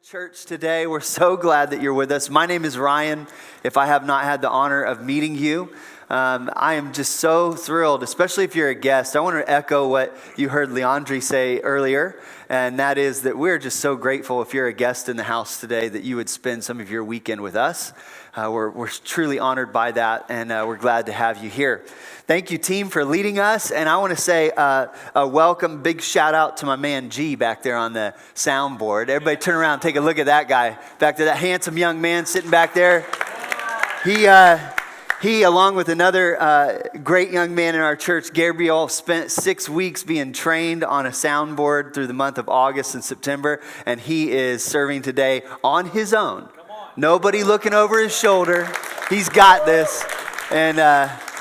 Church today. We're so glad that you're with us. My name is Ryan. If I have not had the honor of meeting you, I am just so thrilled, especially if you're a guest. I want to echo what you heard Leandri say earlier, and that is that we're just so grateful if you're a guest in the house today that you would spend some of your weekend with us. We're truly honored by that, and we're glad to have you here. Thank you, team, for leading us. And I want to say a welcome, big shout out to my man G back there on the soundboard. Everybody turn around and take a look at that guy back there, that handsome young man sitting back there. He, along with another great young man in our church, Gabriel, spent 6 weeks being trained on a soundboard through the month of August and September, and he is serving today on his own. Nobody looking over his shoulder. He's got this. And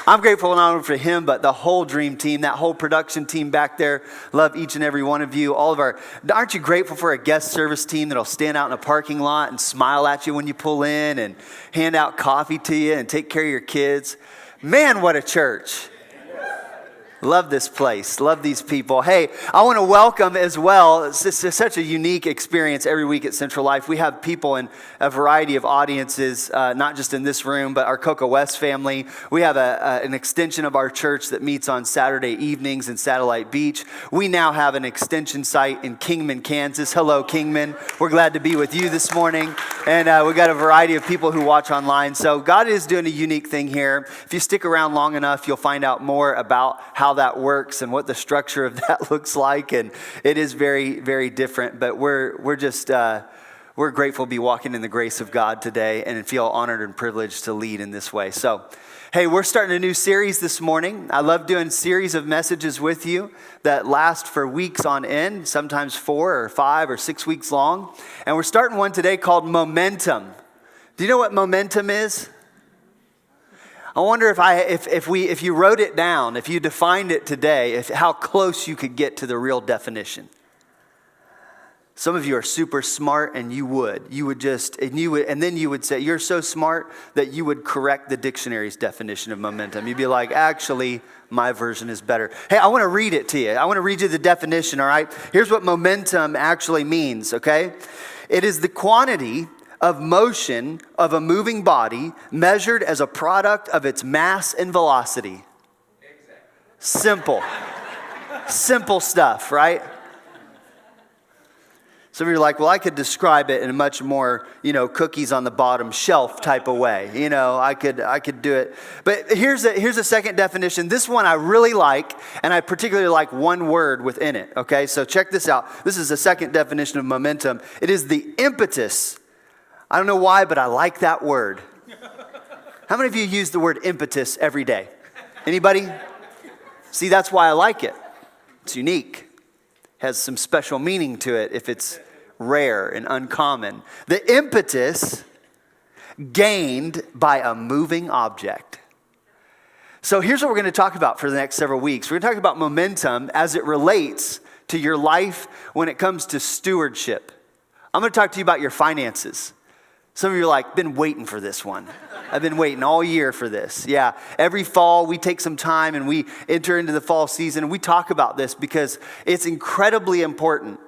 I'm grateful and honored for him, but the whole dream team, that whole production team back there, love each and every one of you. Aren't you grateful for a guest service team that'll stand out in a parking lot and smile at you when you pull in and hand out coffee to you and take care of your kids? Man, what a church. Love this place. Love these people. Hey, I want to welcome as well. It's such a unique experience every week at Central Life. We have people in a variety of audiences, not just in this room, but our Cocoa West family. We have an extension of our church that meets on Saturday evenings in Satellite Beach. We now have an extension site in Kingman, Kansas. Hello, Kingman. We're glad to be with you this morning. And we got a variety of people who watch online. So God is doing a unique thing here. If you stick around long enough, you'll find out more about how that works and what the structure of that looks like, and it is very, very different. But we're grateful to be walking in the grace of God today, and feel honored and privileged to lead in this way. So, hey, we're starting a new series this morning. I love doing series of messages with you that last for weeks on end, sometimes 4 or 5 or 6 weeks long. And we're starting one today called Momentum. Do you know what momentum is? I wonder if you wrote it down, if you defined it today, how close you could get to the real definition. Some of you are super smart, and you would say you're so smart that you would correct the dictionary's definition of momentum. You'd be like, actually, my version is better. Hey, I want to read it to you. I want to read you the definition. All right, here's what momentum actually means. Okay, it is the quantity of motion of a moving body measured as a product of its mass and velocity. Simple. Simple stuff, right? Some of you are like, well, I could describe it in a much more, cookies on the bottom shelf type of way. I could do it. But here's a second definition. This one I really like, and I particularly like one word within it. Okay, so check this out. This is the second definition of momentum. It is the impetus. I don't know why, but I like that word. How many of you use the word impetus every day? Anybody? See, that's why I like it. It's unique. Has some special meaning to it if it's rare and uncommon. The impetus gained by a moving object. So here's what we're going to talk about for the next several weeks. We're going to talk about momentum as it relates to your life when it comes to stewardship. I'm going to talk to you about your finances. Some of you are like, been waiting for this one. I've been waiting all year for this. Yeah, every fall we take some time and we enter into the fall season and we talk about this because it's incredibly important.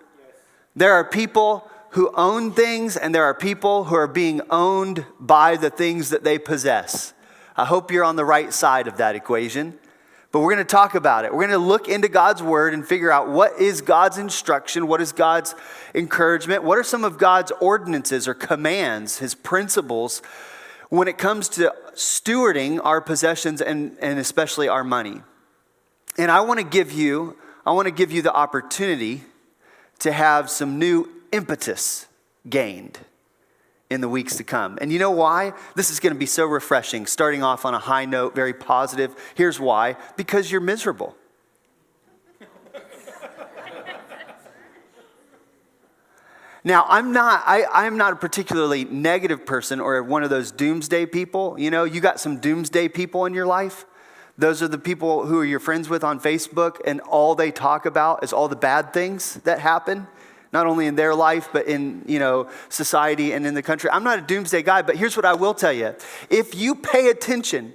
There are people who own things and there are people who are being owned by the things that they possess. I hope you're on the right side of that equation. But we're going to talk about it. We're going to look into God's word and figure out what is God's instruction, what is God's encouragement, what are some of God's ordinances or commands, his principles, when it comes to stewarding our possessions and especially our money. And I want to give you the opportunity to have some new impetus gained in the weeks to come. And you know why? This is going to be so refreshing, starting off on a high note, very positive. Here's why. Because you're miserable. Now, I'm not a particularly negative person or one of those doomsday people. You got some doomsday people in your life. Those are the people who are your friends with on Facebook, and all they talk about is all the bad things that happen. Not only in their life, but in, society and in the country. I'm not a doomsday guy, but here's what I will tell you. If you pay attention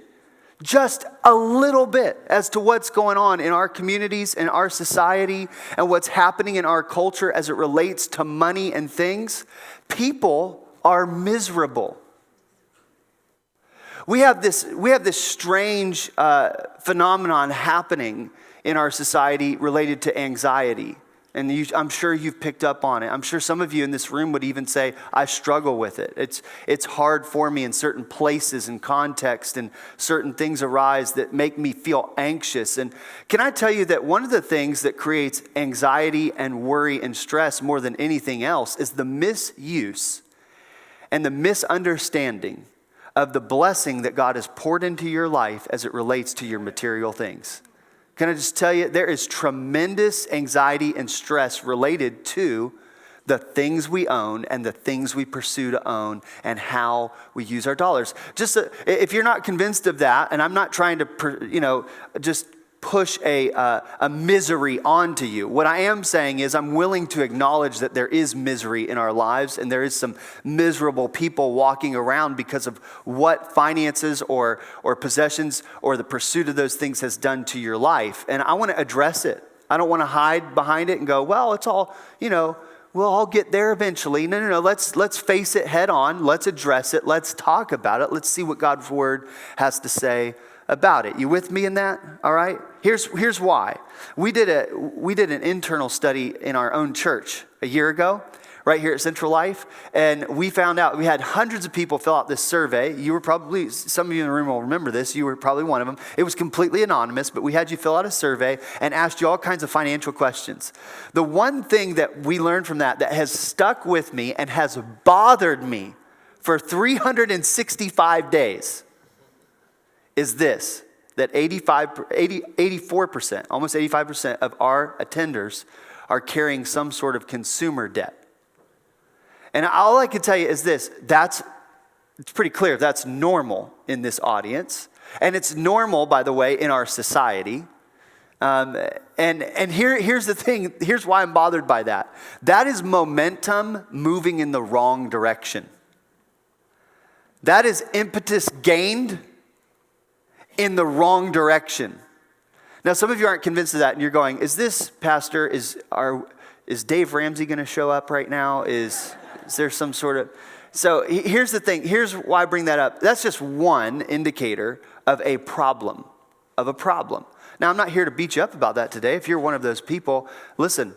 just a little bit as to what's going on in our communities, in our society, and what's happening in our culture as it relates to money and things, people are miserable. We have this strange phenomenon happening in our society related to anxiety. And I'm sure you've picked up on it. I'm sure some of you in this room would even say, I struggle with it. It's hard for me in certain places and context, and certain things arise that make me feel anxious. And can I tell you that one of the things that creates anxiety and worry and stress more than anything else is the misuse and the misunderstanding of the blessing that God has poured into your life as it relates to your material things. Can I just tell you, there is tremendous anxiety and stress related to the things we own and the things we pursue to own and how we use our dollars. Just if you're not convinced of that, and I'm not trying to, just push a misery onto you. What I am saying is I'm willing to acknowledge that there is misery in our lives, and there is some miserable people walking around because of what finances or possessions or the pursuit of those things has done to your life. And I want to address it. I don't want to hide behind it and go, well, it's all, we'll all get there eventually. No. Let's face it head on. Let's address it. Let's talk about it. Let's see what God's word has to say about it. You with me in that? All right. Here's why. We did an internal study in our own church a year ago, right here at Central Life, and we found out we had hundreds of people fill out this survey. You were probably, some of you in the room will remember this. You were probably one of them. It was completely anonymous, but we had you fill out a survey and asked you all kinds of financial questions. The one thing that we learned from that has stuck with me and has bothered me for 365 days is this, that 84%, almost 85% of our attenders are carrying some sort of consumer debt. And all I can tell you is this, it's pretty clear that's normal in this audience. And it's normal, by the way, in our society. Here's the thing, here's why I'm bothered by that. That is momentum moving in the wrong direction. That is impetus gained in the wrong direction. Now, some of you aren't convinced of that, and you're going, is this, Pastor, is Dave Ramsey going to show up right now? Is there some sort of... So here's the thing. Here's why I bring that up. That's just one indicator of a problem. Now, I'm not here to beat you up about that today. If you're one of those people, listen,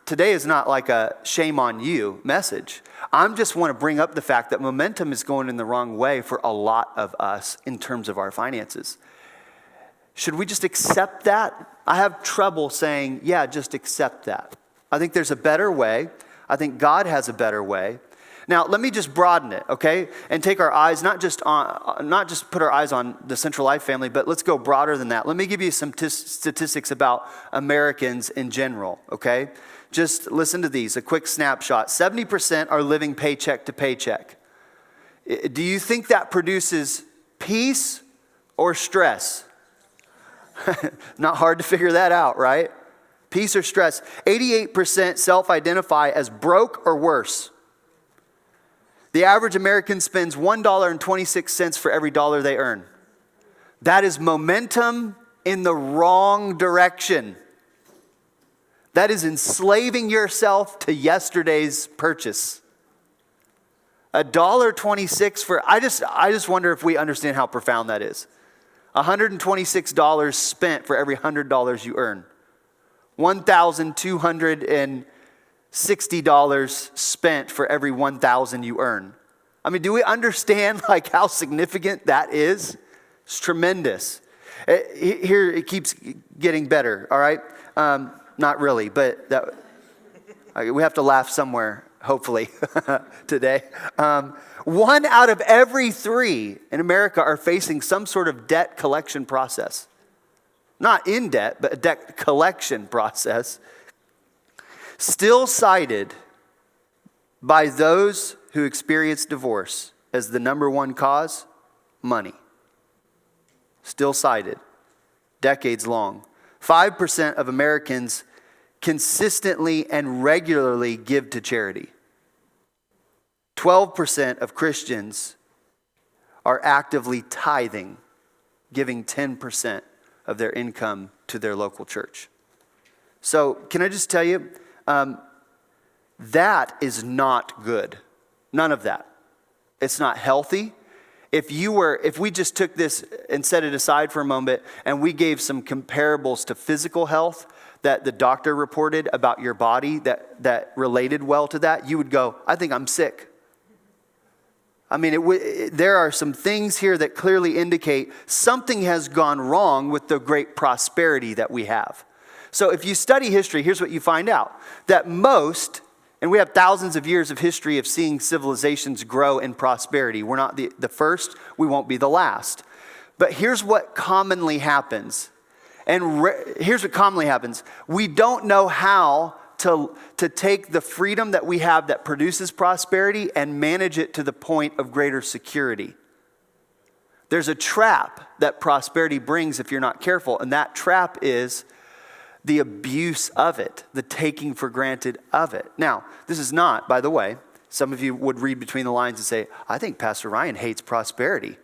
today is not like a shame on you message. I just want to bring up the fact that momentum is going in the wrong way for a lot of us in terms of our finances. Should we just accept that? I have trouble saying, yeah, just accept that. I think there's a better way. I think God has a better way. Now, let me just broaden it, okay? And take our eyes, not just put our eyes on the Central Life family, but let's go broader than that. Let me give you some statistics about Americans in general, okay? Just listen to these, a quick snapshot. 70% are living paycheck to paycheck. Do you think that produces peace or stress? Not hard to figure that out, right? Peace or stress. 88% self-identify as broke or worse. The average American spends $1.26 for every dollar they earn. That is momentum in the wrong direction. That is enslaving yourself to yesterday's purchase. $1.26 for, I just wonder if we understand how profound that is. $126 spent for every $100 you earn. $1,260 spent for every $1,000 you earn. I mean, do we understand how significant that is? It's tremendous. Here it keeps getting better, all right? Not really, but we have to laugh somewhere, hopefully, today. 1 out of every 3 in America are facing some sort of debt collection process. Not in debt, but a debt collection process. Still cited by those who experience divorce as the number one cause, money. Still cited, decades long. 5% of Americans consistently and regularly give to charity. 12% of Christians are actively tithing, giving 10% of their income to their local church. So can I just tell you, that is not good. None of that. It's not healthy. If we just took this and set it aside for a moment and we gave some comparables to physical health that the doctor reported about your body that related well to that, you would go, I think I'm sick. I mean, there are some things here that clearly indicate something has gone wrong with the great prosperity that we have. So if you study history, here's what you find out. That most, and we have thousands of years of history of seeing civilizations grow in prosperity. We're not the first, we won't be the last. But here's what commonly happens. Here's what commonly happens. We don't know how to take the freedom that we have that produces prosperity and manage it to the point of greater security. There's a trap that prosperity brings if you're not careful, and that trap is the abuse of it, the taking for granted of it. Now, this is not, by the way, some of you would read between the lines and say, I think Pastor Ryan hates prosperity.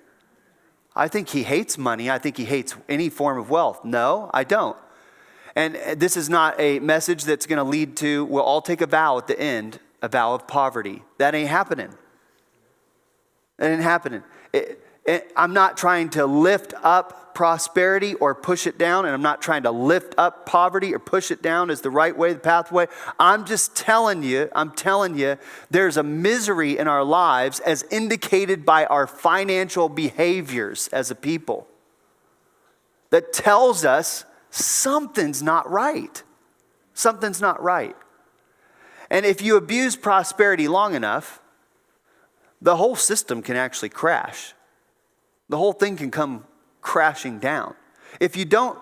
I think he hates money. I think he hates any form of wealth. No, I don't. And this is not a message that's going to lead to, we'll all take a vow at the end, a vow of poverty. That ain't happening. That ain't happening. I'm not trying to lift up prosperity or push it down, and I'm not trying to lift up poverty or push it down as the right way, the pathway. I'm telling you, there's a misery in our lives as indicated by our financial behaviors as a people that tells us something's not right. Something's not right. And if you abuse prosperity long enough, the whole system can actually crash. The whole thing can come crashing down. If you don't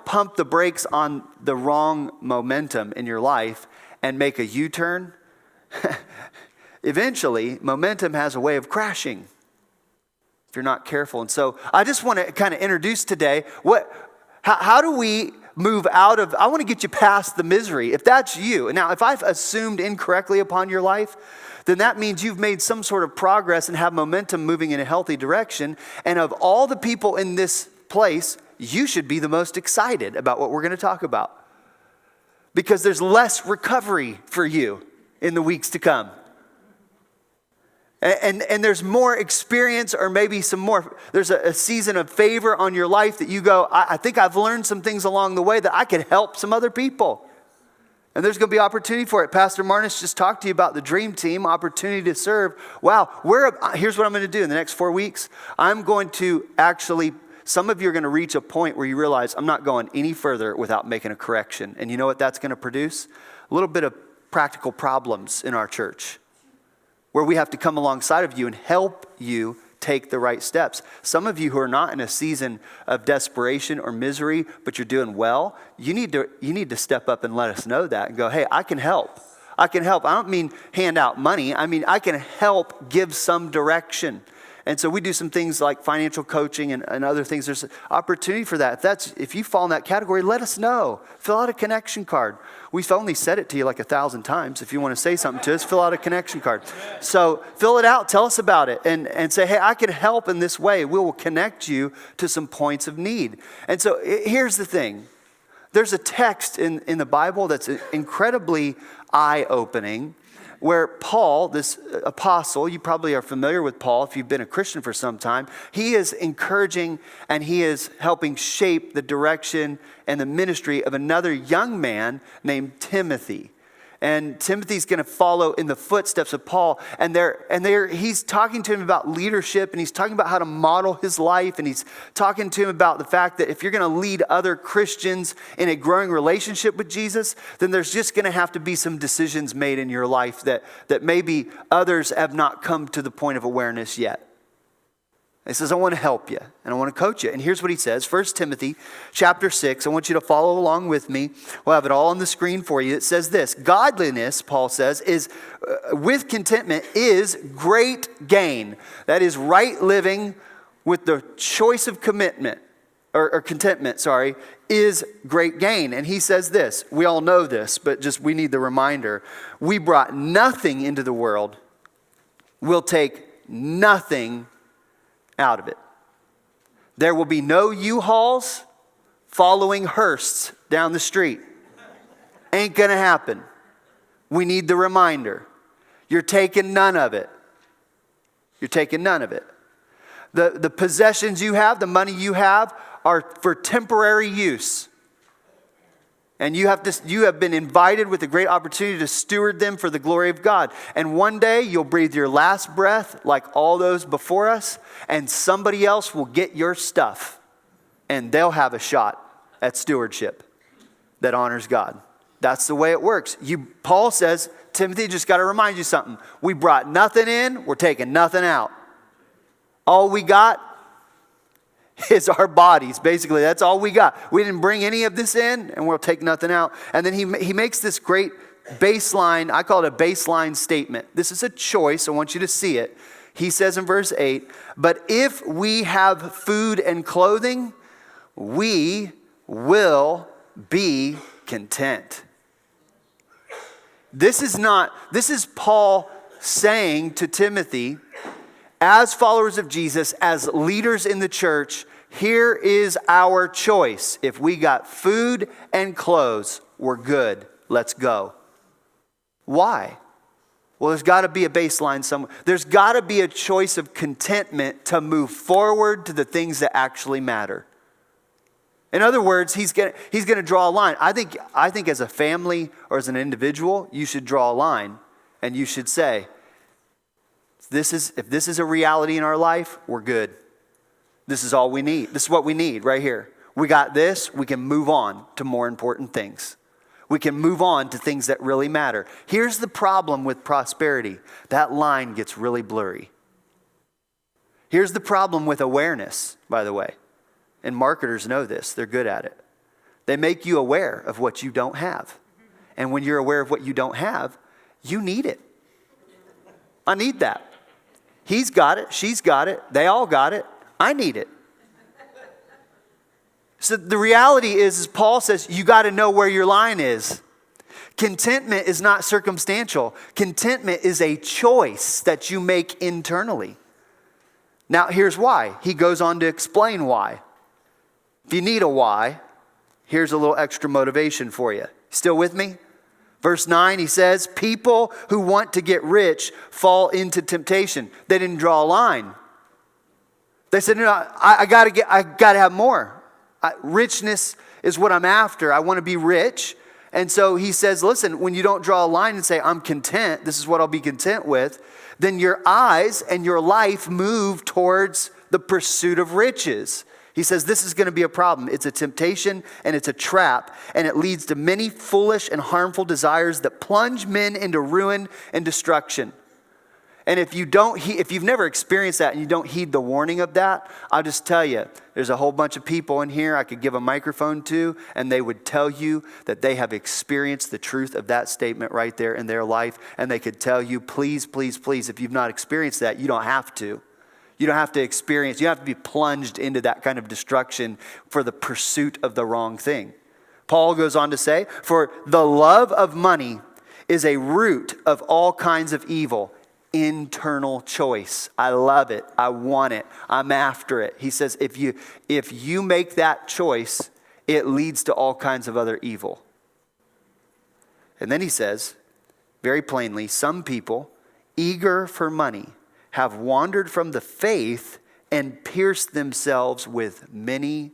pump the brakes on the wrong momentum in your life and make a U-turn, eventually momentum has a way of crashing if you're not careful. And so I just want to kind of introduce today how do we move out of, I want to get you past the misery. If that's you, and now if I've assumed incorrectly upon your life, then that means you've made some sort of progress and have momentum moving in a healthy direction. And of all the people in this place, you should be the most excited about what we're going to talk about. Because there's less recovery for you in the weeks to come. And there's more experience, or maybe there's a season of favor on your life that you go, I think I've learned some things along the way that I could help some other people. And there's going to be opportunity for it. Pastor Marnus just talked to you about the dream team, opportunity to serve. Wow, here's what I'm going to do in the next 4 weeks. I'm going to some of you are going to reach a point where you realize I'm not going any further without making a correction. And you know what that's going to produce? A little bit of practical problems in our church, where we have to come alongside of you and help you take the right steps. Some of you who are not in a season of desperation or misery, but you're doing well, you need to step up and let us know that and go, hey, I can help. I can help. I don't mean hand out money. I mean, I can help give some direction. And so we do some things like financial coaching and other things. There's opportunity for that. If you fall in that category, let us know. Fill out a connection card. We've only said it to you like 1,000 times. If you want to say something to us, fill out a connection card. So fill it out. Tell us about it. And say, hey, I can help in this way. We will connect you to some points of need. And so here's the thing. There's a text in the Bible that's incredibly eye-opening, where Paul, this apostle, you probably are familiar with Paul if you've been a Christian for some time, he is encouraging and he is helping shape the direction and the ministry of another young man named Timothy. And Timothy's going to follow in the footsteps of Paul. And he's talking to him about leadership, and he's talking about how to model his life. And he's talking to him about the fact that if you're going to lead other Christians in a growing relationship with Jesus, then there's just going to have to be some decisions made in your life that maybe others have not come to the point of awareness yet. He says, I want to help you and I want to coach you. And here's what he says, 1 Timothy chapter 6. I want you to follow along with me. We'll have it all on the screen for you. It says this, godliness, Paul says, is with contentment is great gain. That is right living with the choice of commitment or contentment, is great gain. And he says this, we all know this, but just we need the reminder. We brought nothing into the world. We'll take nothing out of it. There will be no U-Hauls following hearses down the street. Ain't gonna happen. We need the reminder. You're taking none of it. You're taking none of it. The possessions you have, the money you have, are for temporary use. And you have been invited with a great opportunity to steward them for the glory of God. And one day you'll breathe your last breath like all those before us, and somebody else will get your stuff. And they'll have a shot at stewardship that honors God. That's the way it works. Paul says, Timothy, just got to remind you something. We brought nothing in, we're taking nothing out. All we got is our bodies. Basically, that's all we got. We didn't bring any of this in, and we'll take nothing out. And then he makes this great baseline, I call it a baseline statement. This is a choice. I want you to see it. He says in verse 8, but if we have food and clothing, we will be content. This is Paul saying to Timothy, as followers of Jesus, as leaders in the church, here is our choice. If we got food and clothes, we're good. Let's go. Why? Well, there's got to be a baseline somewhere. There's got to be a choice of contentment to move forward to the things that actually matter. In other words, he's going to draw a line. I think as a family or as an individual, you should draw a line and you should say, if this is a reality in our life, we're good. This is all we need. This is what we need right here. We got this. We can move on to more important things. We can move on to things that really matter. Here's the problem with prosperity. That line gets really blurry. Here's the problem with awareness, by the way. And marketers know this. They're good at it. They make you aware of what you don't have. And when you're aware of what you don't have, you need it. I need that. He's got it. She's got it. They all got it. I need it. So the reality is Paul says, you got to know where your line is. Contentment is not circumstantial. Contentment is a choice that you make internally. Now, here's why. He goes on to explain why. If you need a why, here's a little extra motivation for you. Still with me? Verse 9, he says, people who want to get rich fall into temptation. They didn't draw a line. They said, no, I got to have more. Richness is what I'm after. I want to be rich. And so he says, listen, when you don't draw a line and say, I'm content, this is what I'll be content with, then your eyes and your life move towards the pursuit of riches. He says this is going to be a problem. It's a temptation and it's a trap, and it leads to many foolish and harmful desires that plunge men into ruin and destruction. And if you've never experienced that and you don't heed the warning of that, I'll just tell you, there's a whole bunch of people in here I could give a microphone to, and they would tell you that they have experienced the truth of that statement right there in their life. And they could tell you, please, please, please, if you've not experienced that, you don't have to. You don't have to experience, you don't have to be plunged into that kind of destruction for the pursuit of the wrong thing. Paul goes on to say, for the love of money is a root of all kinds of evil. Internal choice. I love it. I want it. I'm after it. He says, if you make that choice, it leads to all kinds of other evil. And then he says, very plainly, some people, eager for money, have wandered from the faith and pierced themselves with many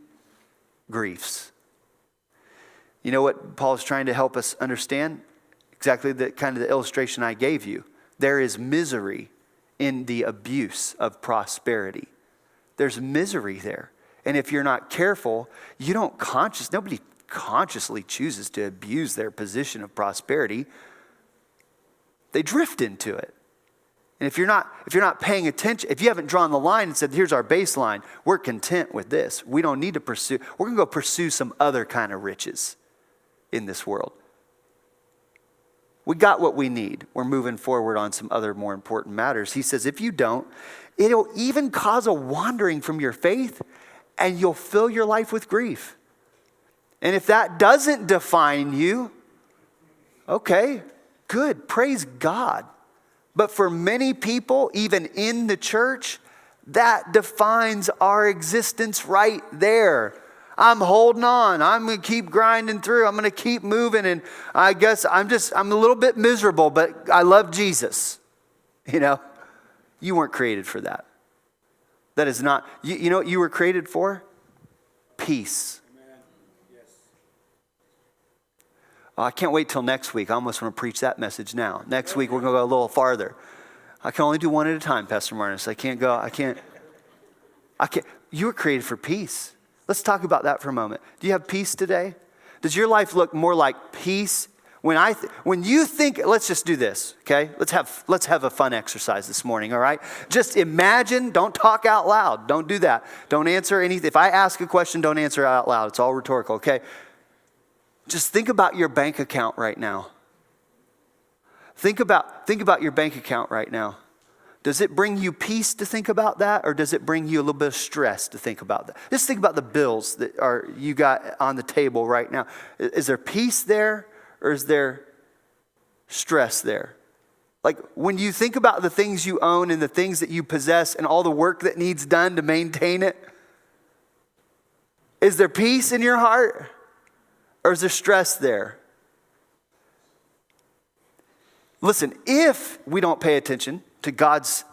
griefs. You know what Paul's trying to help us understand? Exactly the kind of the illustration I gave you. There is misery in the abuse of prosperity. There's misery there. And if you're not careful, nobody consciously chooses to abuse their position of prosperity. They drift into it. And if you're not paying attention, if you haven't drawn the line and said, here's our baseline, we're content with this. We don't need to pursue, we're going to go pursue some other kind of riches in this world. We got what we need. We're moving forward on some other more important matters. He says, if you don't, it'll even cause a wandering from your faith, and you'll fill your life with grief. And if that doesn't define you, okay, good, praise God. But for many people, even in the church, That defines our existence right there. I'm holding on. I'm going to keep grinding through. I'm going to keep moving. And I guess I'm a little bit miserable, but I love Jesus. You know, you weren't created for that. That is not, you know what you were created for? Peace. Amen. Yes. Oh, I can't wait till next week. I almost want to preach that message now. Next week, we're going to go a little farther. I can only do one at a time, Pastor Marnus. I can't. You were created for peace. Let's talk about that for a moment. Do you have peace today? Does your life look more like peace? When you think, let's just do this, okay? Let's have a fun exercise this morning, all right? Just imagine, don't talk out loud. Don't do that. Don't answer anything. If I ask a question, don't answer out loud. It's all rhetorical, okay? Just think about your bank account right now. Think about your bank account right now. Does it bring you peace to think about that, or does it bring you a little bit of stress to think about that? Just think about the bills that you got on the table right now. Is there peace there, or is there stress there? Like when you think about the things you own and the things that you possess and all the work that needs done to maintain it, is there peace in your heart, or is there stress there? Listen, if we don't pay attention to God's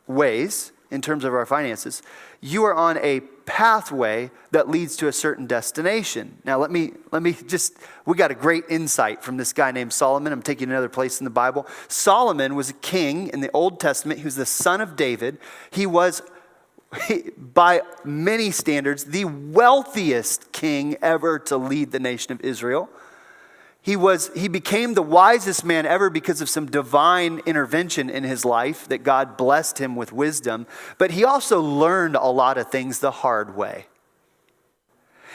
ways in terms of our finances, you are on a pathway that leads to a certain destination. Now, let me we got a great insight from this guy named Solomon. I'm taking another place in the Bible. Solomon was a king in the Old Testament. He was the son of David. He was, by many standards, the wealthiest king ever to lead the nation of Israel. He became the wisest man ever because of some divine intervention in his life that God blessed him with wisdom. But he also learned a lot of things the hard way.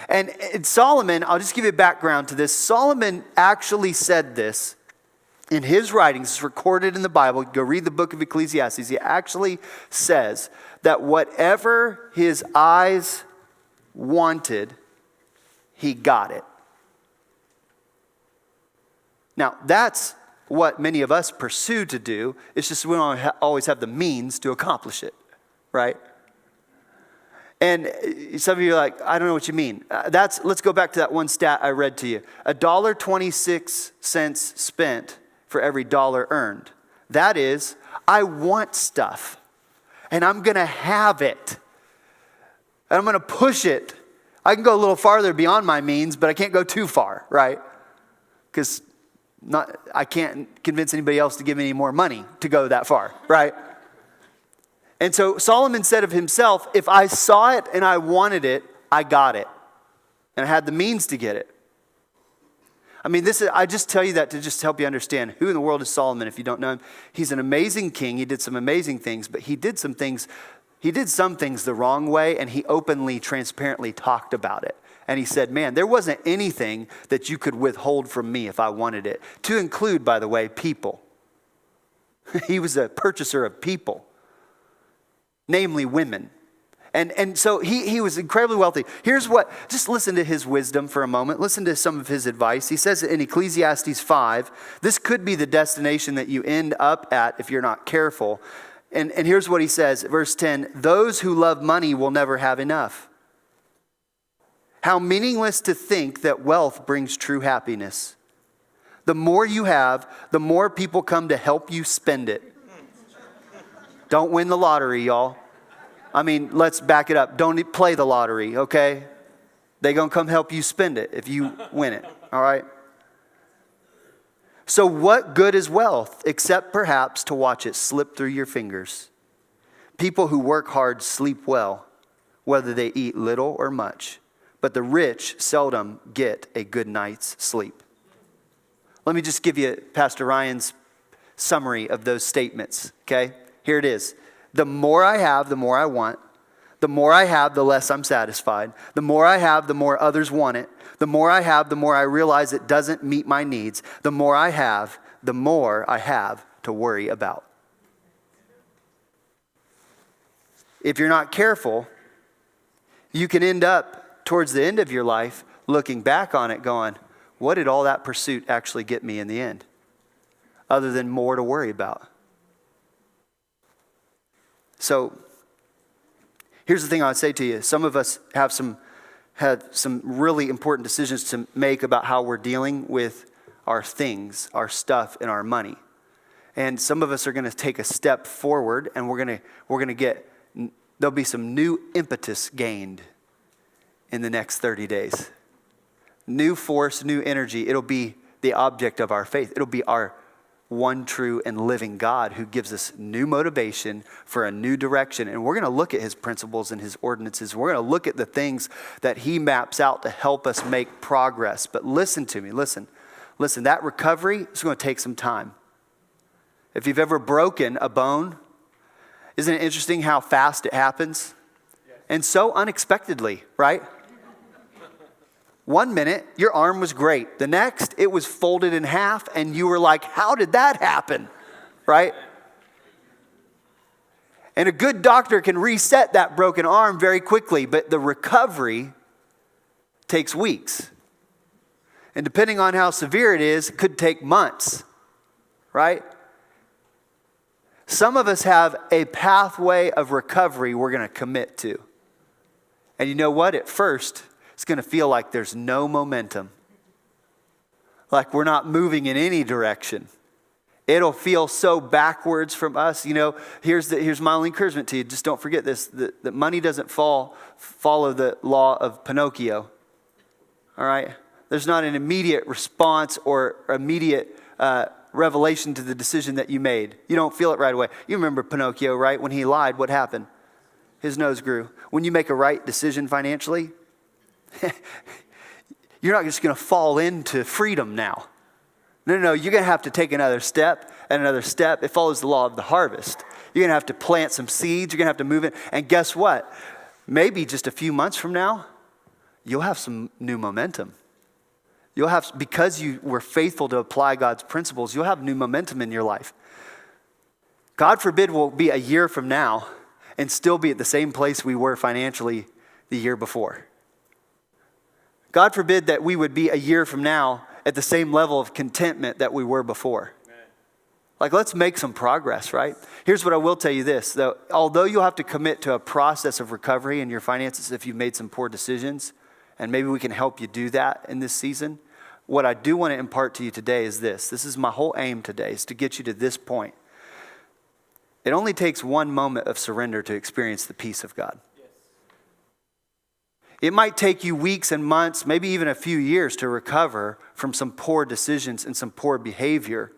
And Solomon, I'll just give you a background to this. Solomon actually said this in his writings. It's recorded in the Bible. Go read the book of Ecclesiastes. He actually says that whatever his eyes wanted, he got it. Now, that's what many of us pursue to do. It's just we don't always have the means to accomplish it, right? And some of you are like, I don't know what you mean. Let's go back to that one stat I read to you. $1.26 spent for every dollar earned. That is, I want stuff, and I'm going to have it, and I'm going to push it. I can go a little farther beyond my means, but I can't go too far, right? Because I can't convince anybody else to give me any more money to go that far, right? And so Solomon said of himself, if I saw it and I wanted it, I got it. And I had the means to get it. I mean, I just tell you that to just help you understand who in the world is Solomon if you don't know him. He's an amazing king. He did some amazing things, but he did some things the wrong way, and he openly, transparently talked about it. And he said, man, there wasn't anything that you could withhold from me if I wanted it. To include, by the way, people. He was a purchaser of people, namely women. And so he was incredibly wealthy. Just listen to his wisdom for a moment. Listen to some of his advice. He says in Ecclesiastes 5, this could be the destination that you end up at if you're not careful. And here's what he says, verse 10, those who love money will never have enough. How meaningless to think that wealth brings true happiness. The more you have, the more people come to help you spend it. Don't win the lottery, y'all. I mean, let's back it up. Don't play the lottery, okay? They're going to come help you spend it if you win it, all right? So what good is wealth except perhaps to watch it slip through your fingers? People who work hard sleep well, whether they eat little or much. But the rich seldom get a good night's sleep. Let me just give you Pastor Ryan's summary of those statements, okay? Here it is. The more I have, the more I want. The more I have, the less I'm satisfied. The more I have, the more others want it. The more I have, the more I realize it doesn't meet my needs. The more I have, the more I have to worry about. If you're not careful, you can end up towards the end of your life looking back on it going, what did all that pursuit actually get me in the end? Other than more to worry about. So Here's the thing I would say to you. Some of us had some really important decisions to make about how we're dealing with our things, our stuff, and our money. And some of us are going to take a step forward, and there'll be some new impetus gained in the next 30 days. New force, new energy. It'll be the object of our faith. It'll be our one true and living God who gives us new motivation for a new direction. And we're going to look at his principles and his ordinances. We're going to look at the things that he maps out to help us make progress. But listen to me, listen, that recovery is going to take some time. If you've ever broken a bone, isn't it interesting how fast it happens? And so unexpectedly, right? 1 minute, your arm was great. The next, it was folded in half, and you were like, how did that happen? Right? And a good doctor can reset that broken arm very quickly, but the recovery takes weeks. And depending on how severe it is, it could take months. Right? Some of us have a pathway of recovery we're going to commit to. And you know what? At first, it's going to feel like there's no momentum. Like we're not moving in any direction. It'll feel so backwards from us. You know, here's my only encouragement to you. Just don't forget this, that money doesn't follow the law of Pinocchio. All right? There's not an immediate response or immediate revelation to the decision that you made. You don't feel it right away. You remember Pinocchio, right? When he lied, what happened? His nose grew. When you make a right decision financially, you're not just going to fall into freedom now. No, you're going to have to take another step and another step. It follows the law of the harvest. You're going to have to plant some seeds. You're going to have to move it. And guess what? Maybe just a few months from now, you'll have some new momentum. Because you were faithful to apply God's principles, you'll have new momentum in your life. God forbid we'll be a year from now and still be at the same place we were financially the year before. God forbid that we would be a year from now at the same level of contentment that we were before. Amen. Like, let's make some progress, right? Here's what I will tell you this, though. Although you'll have to commit to a process of recovery in your finances if you've made some poor decisions, and maybe we can help you do that in this season, what I do want to impart to you today is this. This is my whole aim today, is to get you to this point. It only takes one moment of surrender to experience the peace of God. It might take you weeks and months, maybe even a few years to recover from some poor decisions and some poor behavior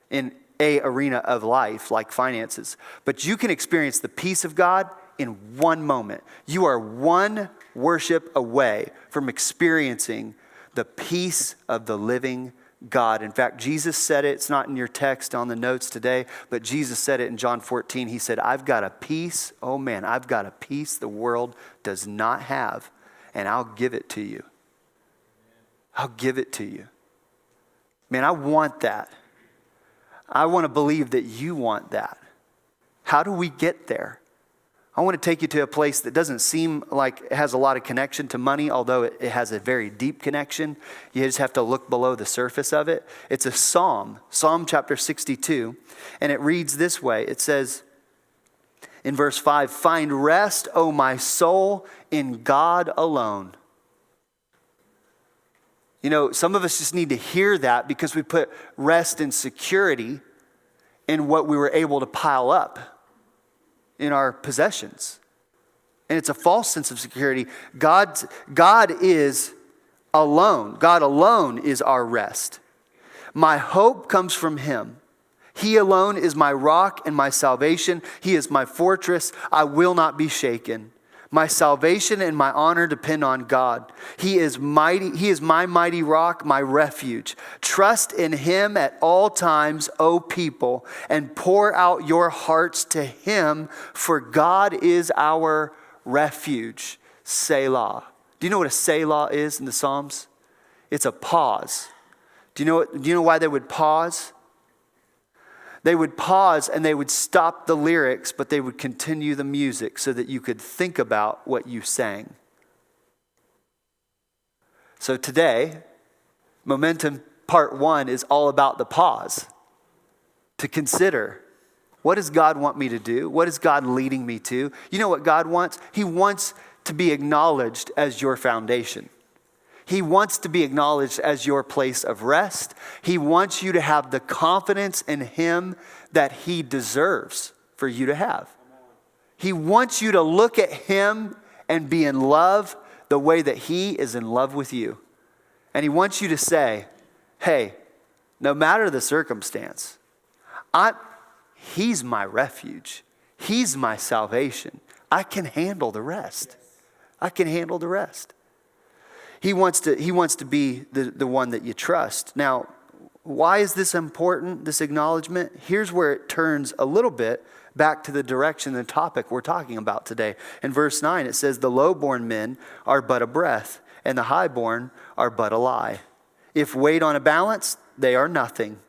in an arena of life like finances. But you can experience the peace of God in one moment. You are one worship away from experiencing the peace of the living God. In fact, Jesus said it. It's not in your text on the notes today, but Jesus said it in John 14. He said, I've got a peace. Oh man, I've got a peace the world does not have. And I'll give it to you. I'll give it to you. Man, I want that. I want to believe that you want that. How do we get there? I want to take you to a place that doesn't seem like it has a lot of connection to money, although it has a very deep connection. You just have to look below the surface of it. It's a psalm, Psalm chapter 62, and it reads this way. It says, in verse 5, find rest, O my soul, in God alone. You know, some of us just need to hear that because we put rest and security in what we were able to pile up in our possessions. And it's a false sense of security. God is alone. God alone is our rest. My hope comes from him. He alone is my rock and my salvation. He is my fortress. I will not be shaken. My salvation and my honor depend on God. He is mighty. He is my mighty rock, my refuge. Trust in him at all times, O people, and pour out your hearts to him, for God is our refuge. Selah. Do you know what a Selah is in the Psalms? It's a pause. Do you know why they would pause? They would pause and they would stop the lyrics, but they would continue the music so that you could think about what you sang. So today, Momentum Part 1 is all about the pause. To consider What does God want me to do? What is God leading me to? You know what God wants? He wants to be acknowledged as your foundation. He wants to be acknowledged as your place of rest. He wants you to have the confidence in him that he deserves for you to have. He wants you to look at him and be in love the way that he is in love with you. And he wants you to say, hey, no matter the circumstance, he's my refuge. He's my salvation. I can handle the rest. I can handle the rest. He wants to be the one that you trust. Now, why is this important, this acknowledgement? Here's where it turns a little bit back to the direction, the topic we're talking about today. In verse 9, it says, the low-born men are but a breath, and the high-born are but a lie. If weighed on a balance, they are nothing.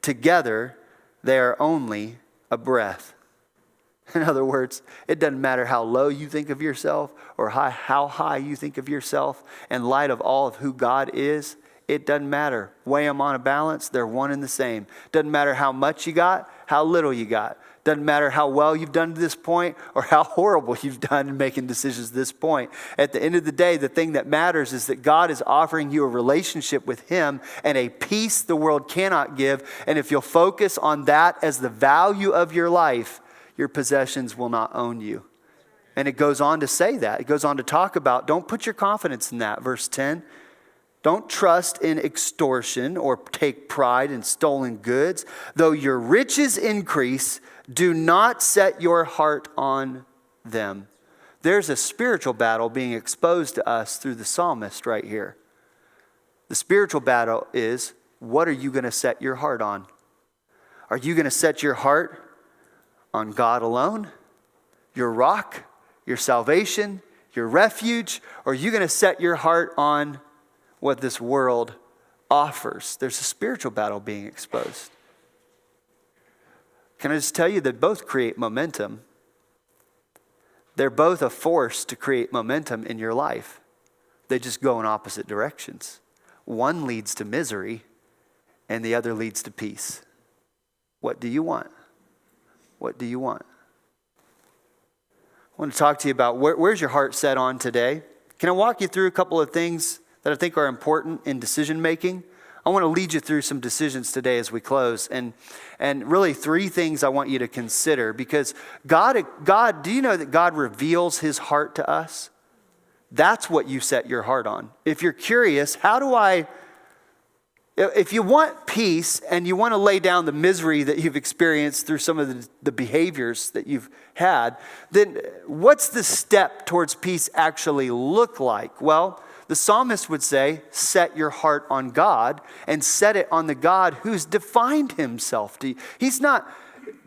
Together, they are only a breath. In other words, it doesn't matter how low you think of yourself or how high you think of yourself. In light of all of who God is, it doesn't matter. Weigh them on a balance, they're one and the same. Doesn't matter how much you got, how little you got. Doesn't matter how well you've done to this point or how horrible you've done in making decisions to this point. At the end of the day, the thing that matters is that God is offering you a relationship with him and a peace the world cannot give. And if you'll focus on that as the value of your life, your possessions will not own you. And it goes on to say that. It goes on to talk about, don't put your confidence in that. Verse 10, don't trust in extortion or take pride in stolen goods. Though your riches increase, do not set your heart on them. There's a spiritual battle being exposed to us through the psalmist right here. The spiritual battle is, what are you going to set your heart on? Are you going to set your heart on God alone, your rock, your salvation, your refuge? Or are you going to set your heart on what this world offers? There's a spiritual battle being exposed. Can I just tell you that both create momentum? They're both a force to create momentum in your life. They just go in opposite directions. One leads to misery and the other leads to peace. What do you want? What do you want? I want to talk to you about where's your heart set on today? Can I walk you through a couple of things that I think are important in decision making? I want to lead you through some decisions today as we close. And really 3 things I want you to consider, because God, do you know that God reveals his heart to us? That's what you set your heart on. If you're curious, if you want peace and you want to lay down the misery that you've experienced through some of the behaviors that you've had, then what's the step towards peace actually look like? Well, the psalmist would say, set your heart on God and set it on the God who's defined himself to you.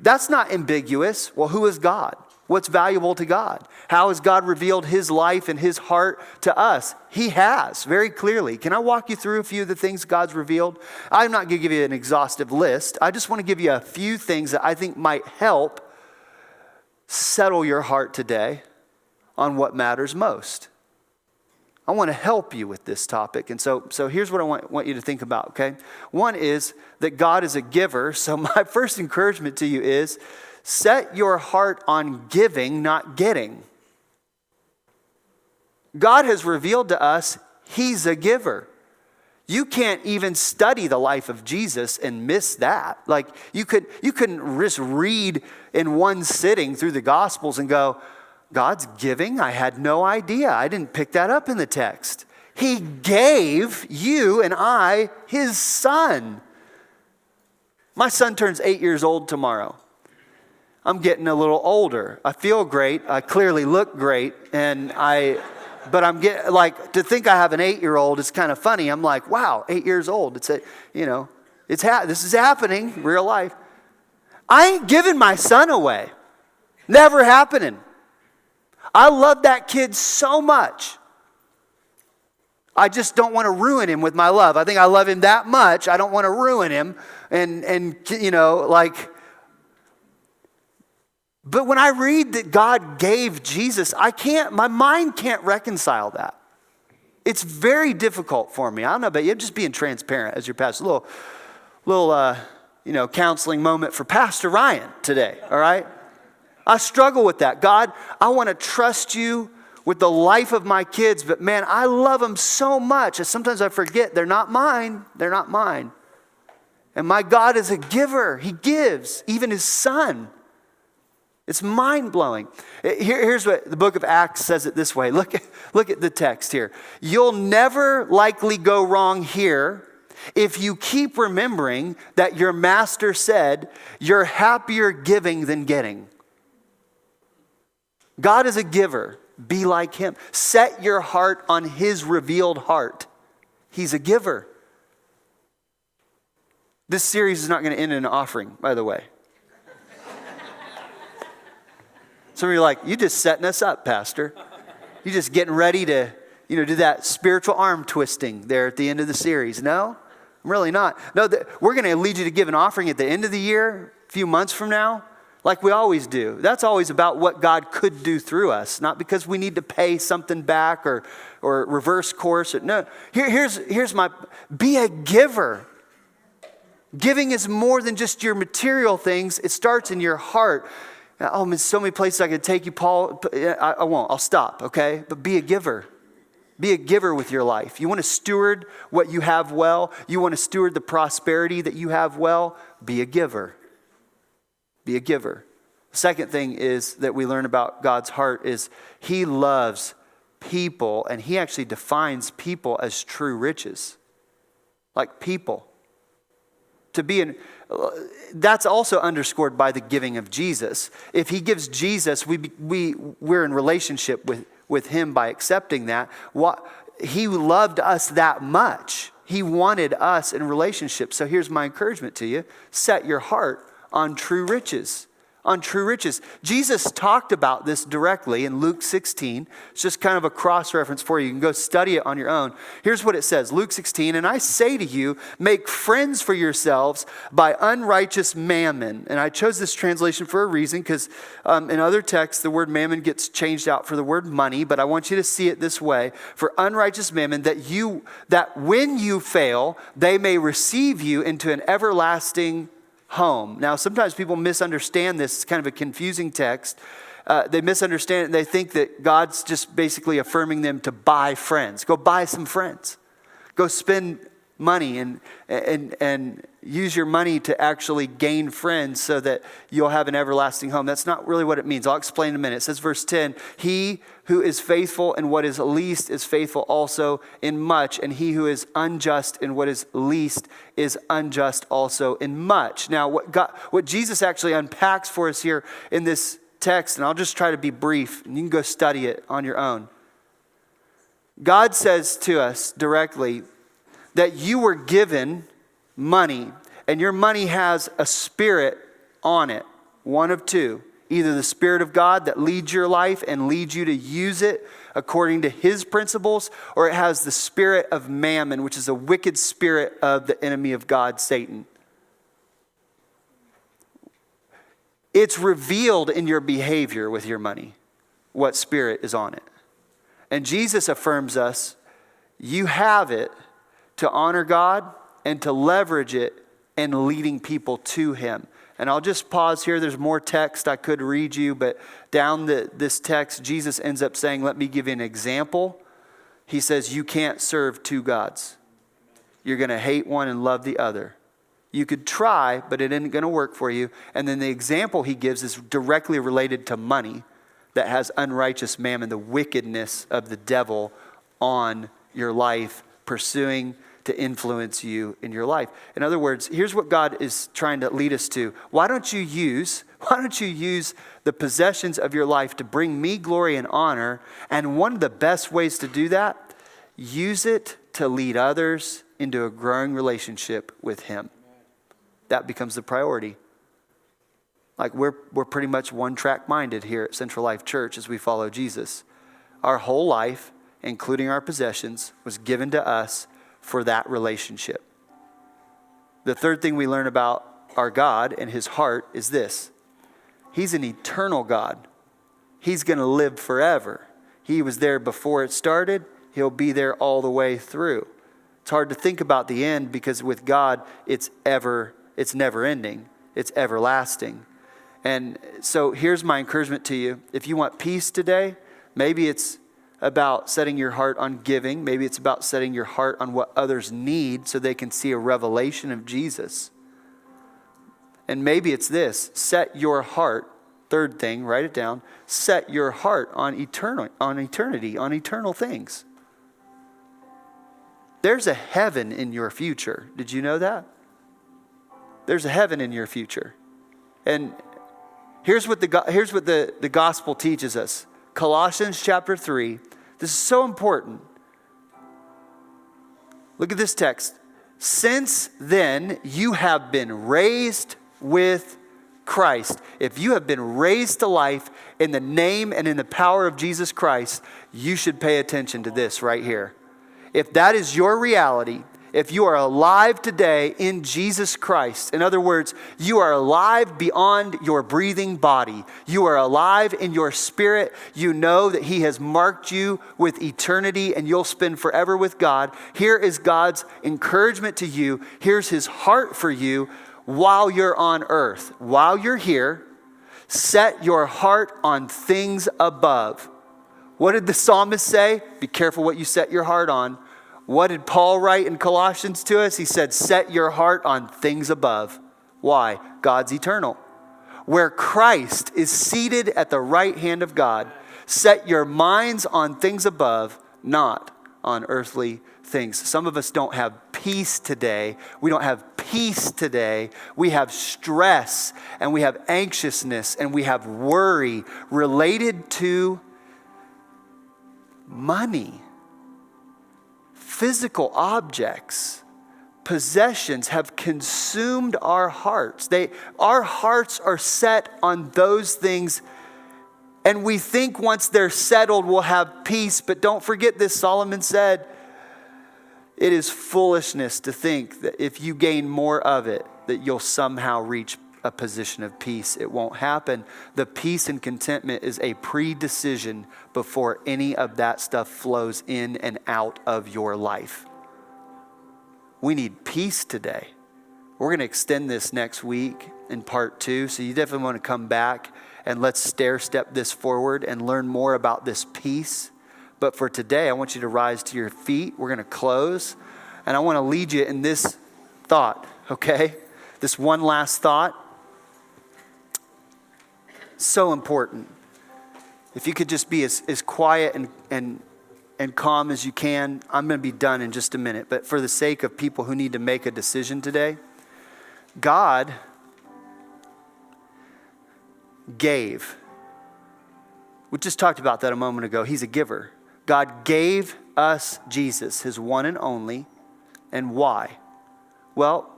That's not ambiguous. Well, who is God? What's valuable to God? How has God revealed his life and his heart to us? He has, very clearly. Can I walk you through a few of the things God's revealed? I'm not going to give you an exhaustive list. I just want to give you a few things that I think might help settle your heart today on what matters most. I want to help you with this topic. And so here's what I want you to think about, okay? One is that God is a giver. So my first encouragement to you is set your heart on giving, not getting. God has revealed to us he's a giver. You can't even study the life of Jesus and miss that. Like you couldn't just read in one sitting through the Gospels and go, God's giving? I had no idea. I didn't pick that up in the text. He gave you and I his son. My son turns 8 years old tomorrow. I'm getting a little older. I feel great. I clearly look great. But I'm getting, like, to think I have an 8-year-old is kind of funny. I'm like, wow, 8 years old. This is happening, real life. I ain't giving my son away. Never happening. I love that kid so much. I just don't want to ruin him with my love. I think I love him that much. I don't want to ruin him. But when I read that God gave Jesus, my mind can't reconcile that. It's very difficult for me. I don't know about you. I'm just being transparent as your pastor. counseling moment for Pastor Ryan today, all right? I struggle with that. God, I want to trust you with the life of my kids, but man, I love them so much. And sometimes I forget they're not mine. They're not mine. And my God is a giver. He gives, even his son. It's mind-blowing. Here's what the book of Acts says it this way. Look at the text here. You'll never likely go wrong here if you keep remembering that your master said, you're happier giving than getting. God is a giver. Be like him. Set your heart on his revealed heart. He's a giver. This series is not going to end in an offering, by the way. Some of you are like, you just setting us up, Pastor. You just getting ready to, do that spiritual arm twisting there at the end of the series. No, I'm really not. No, we're going to lead you to give an offering at the end of the year, a few months from now, like we always do. That's always about what God could do through us, not because we need to pay something back or reverse course. No, here's my, be a giver. Giving is more than just your material things. It starts in your heart. Oh, there's so many places I could take you, Paul. I won't. I'll stop, okay? But be a giver. Be a giver with your life. You want to steward what you have well. You want to steward the prosperity that you have well. Be a giver. Be a giver. The second thing is that we learn about God's heart is he loves people, and he actually defines people as true riches. Like people. That's also underscored by the giving of Jesus. If he gives Jesus, we're in relationship with him by accepting that. He loved us that much. He wanted us in relationship. So here's my encouragement to you. Set your heart on true riches. On true riches. Jesus talked about this directly in Luke 16. It's just kind of a cross-reference for you. You can go study it on your own. Here's what it says. Luke 16, and I say to you, make friends for yourselves by unrighteous mammon. And I chose this translation for a reason because in other texts, the word mammon gets changed out for the word money. But I want you to see it this way. For unrighteous mammon, that when you fail, they may receive you into an everlasting home. Now, sometimes people misunderstand this. It's kind of a confusing text. They misunderstand it and they think that God's just basically affirming them to buy friends. Go buy some friends. Go spend money and use your money to actually gain friends so that you'll have an everlasting home. That's not really what it means. I'll explain in a minute. It says verse 10, he who is faithful in what is least is faithful also in much, and he who is unjust in what is least is unjust also in much. Now, what Jesus actually unpacks for us here in this text, and I'll just try to be brief, and you can go study it on your own. God says to us directly that you were given money, and your money has a spirit on it, one of two. Either the Spirit of God that leads your life and leads you to use it according to his principles, or it has the spirit of mammon, which is a wicked spirit of the enemy of God, Satan. It's revealed in your behavior with your money, what spirit is on it. And Jesus affirms us, you have it to honor God and to leverage it in leading people to him. And I'll just pause here. There's more text I could read you, but down this text, Jesus ends up saying, let me give you an example. He says, you can't serve two gods. You're going to hate one and love the other. You could try, but it isn't going to work for you. And then the example he gives is directly related to money that has unrighteous mammon, the wickedness of the devil on your life, pursuing to influence you in your life. In other words, here's what God is trying to lead us to. Why don't you use the possessions of your life to bring me glory and honor? And one of the best ways to do that, use it to lead others into a growing relationship with him. That becomes the priority. Like we're pretty much one-track minded here at Central Life Church as we follow Jesus. Our whole life, including our possessions, was given to us for that relationship. The third thing we learn about our God and his heart is this. He's an eternal God. He's going to live forever. He was there before it started. He'll be there all the way through. It's hard to think about the end because with God, it's It's never ending. It's everlasting. And so here's my encouragement to you. If you want peace today, maybe it's about setting your heart on giving. Maybe it's about setting your heart on what others need so they can see a revelation of Jesus. And maybe it's this: set your heart, third thing, write it down, set your heart on eternity, on eternal things. There's a heaven in your future. Did you know that? There's a heaven in your future. And here's what the gospel teaches us. Colossians chapter 3. This is so important. Look at this text. Since then you have been raised with Christ. If you have been raised to life in the name and in the power of Jesus Christ, you should pay attention to this right here. If that is your reality, if you are alive today in Jesus Christ, in other words, you are alive beyond your breathing body. You are alive in your spirit. You know that He has marked you with eternity and you'll spend forever with God. Here is God's encouragement to you. Here's His heart for you while you're on earth. While you're here, set your heart on things above. What did the psalmist say? Be careful what you set your heart on. What did Paul write in Colossians to us? He said, set your heart on things above. Why? God's eternal. Where Christ is seated at the right hand of God, set your minds on things above, not on earthly things. Some of us don't have peace today. We don't have peace today. We have stress and we have anxiousness and we have worry related to money. Physical objects, possessions have consumed our hearts. Our hearts are set on those things, and we think once they're settled, we'll have peace. But don't forget this, Solomon said, it is foolishness to think that if you gain more of it, that you'll somehow reach a position of peace. It won't happen. The peace and contentment is a pre-decision before any of that stuff flows in and out of your life. We need peace today. We're going to extend this next week in part 2. So you definitely want to come back and let's stair step this forward and learn more about this peace. But for today, I want you to rise to your feet. We're going to close. And I want to lead you in this thought, okay? This one last thought. So important. If you could just be as quiet and calm as you can. I'm going to be done in just a minute. But for the sake of people who need to make a decision today, God gave. We just talked about that a moment ago. He's a giver. God gave us Jesus, His one and only. And why? Well,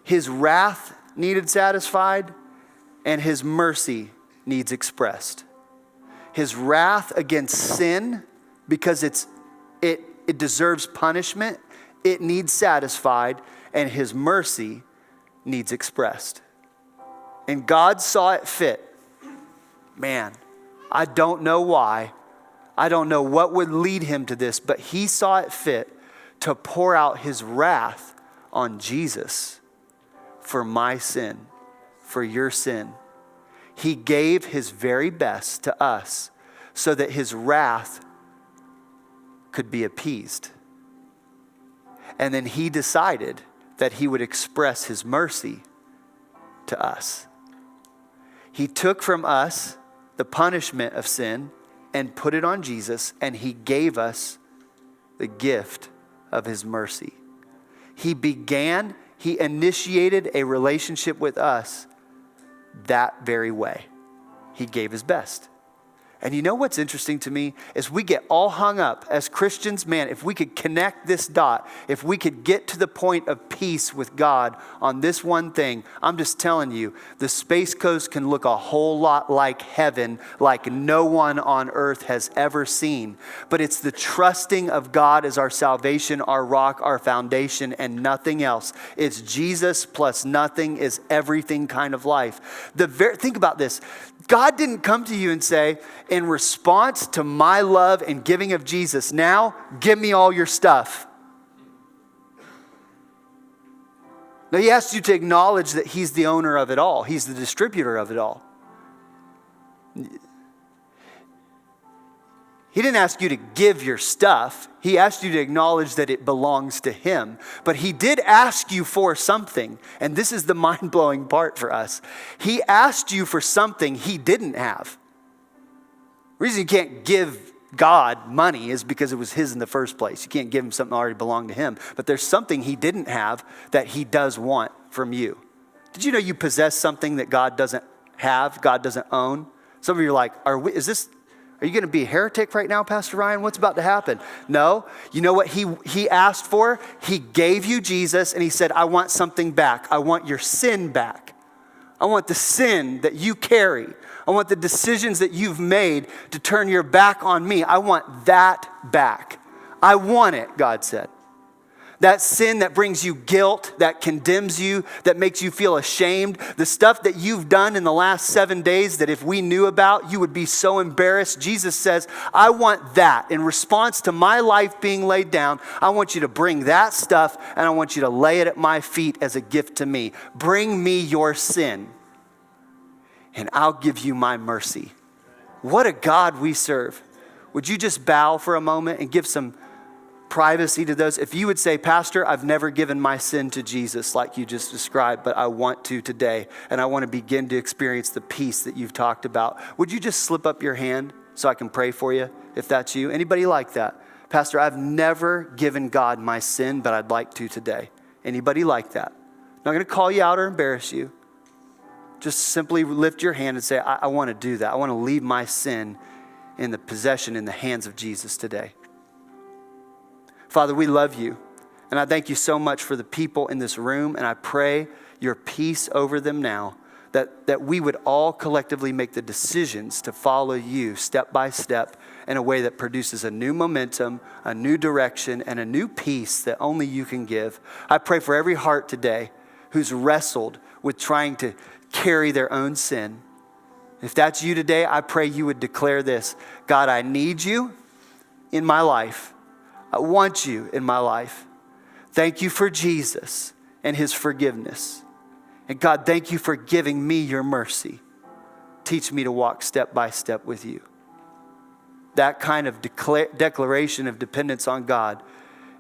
His wrath needed satisfied and His mercy needs expressed. His wrath against sin, because it deserves punishment, it needs satisfied, and His mercy needs expressed. And God saw it fit. Man, I don't know why. I don't know what would lead Him to this, but He saw it fit to pour out His wrath on Jesus for my sin, for your sin. He gave His very best to us so that His wrath could be appeased. And then He decided that He would express His mercy to us. He took from us the punishment of sin and put it on Jesus, and He gave us the gift of His mercy. He initiated a relationship with us that very way. He gave His best. And you know what's interesting to me is we get all hung up as Christians. Man, if we could connect this dot, if we could get to the point of peace with God on this one thing, I'm just telling you, the Space Coast can look a whole lot like heaven, like no one on earth has ever seen. But it's the trusting of God as our salvation, our rock, our foundation, and nothing else. It's Jesus plus nothing is everything kind of life. Think about this. God didn't come to you and say, in response to my love and giving of Jesus, now give me all your stuff. No, he asked you to acknowledge that he's the owner of it all. He's the distributor of it all. He didn't ask you to give your stuff. He asked you to acknowledge that it belongs to him. But he did ask you for something. And this is the mind-blowing part for us. He asked you for something he didn't have. The reason you can't give God money is because it was his in the first place. You can't give him something that already belonged to him. But there's something he didn't have that he does want from you. Did you know you possess something that God doesn't have, God doesn't own? Some of you are like, are you going to be a heretic right now, Pastor Ryan? What's about to happen? No. You know what he asked for? He gave you Jesus, and he said, I want something back. I want your sin back. I want the sin that you carry. I want the decisions that you've made to turn your back on me. I want that back. I want it, God said. That sin that brings you guilt, that condemns you, that makes you feel ashamed, the stuff that you've done in the last 7 days that if we knew about, you would be so embarrassed. Jesus says, I want that. In response to my life being laid down, I want you to bring that stuff and I want you to lay it at my feet as a gift to me. Bring me your sin and I'll give you my mercy. What a God we serve. Would you just bow for a moment and give some privacy to those? If you would say, Pastor, I've never given my sin to Jesus like you just described, but I want to today, and I want to begin to experience the peace that you've talked about. Would you just slip up your hand so I can pray for you, if that's you? Anybody like that? Pastor, I've never given God my sin, but I'd like to today. Anybody like that? I'm not going to call you out or embarrass you. Just simply lift your hand and say, I want to do that. I want to leave my sin in the possession, in the hands of Jesus today. Father, we love you, and I thank you so much for the people in this room, and I pray your peace over them now, that we would all collectively make the decisions to follow you step by step in a way that produces a new momentum, a new direction, and a new peace that only you can give. I pray for every heart today who's wrestled with trying to carry their own sin. If that's you today, I pray you would declare this: God, I need you in my life. I want you in my life. Thank you for Jesus and his forgiveness. And God, thank you for giving me your mercy. Teach me to walk step by step with you. That kind of declaration of dependence on God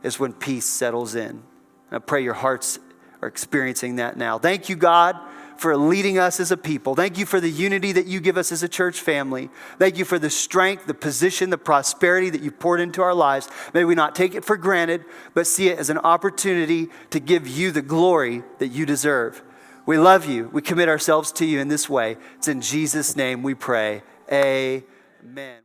is when peace settles in. And I pray your hearts are experiencing that now. Thank you, God, for leading us as a people. Thank you for the unity that you give us as a church family. Thank you for the strength, the position, the prosperity that you poured into our lives. May we not take it for granted, but see it as an opportunity to give you the glory that you deserve. We love you. We commit ourselves to you in this way. It's in Jesus' name we pray. Amen.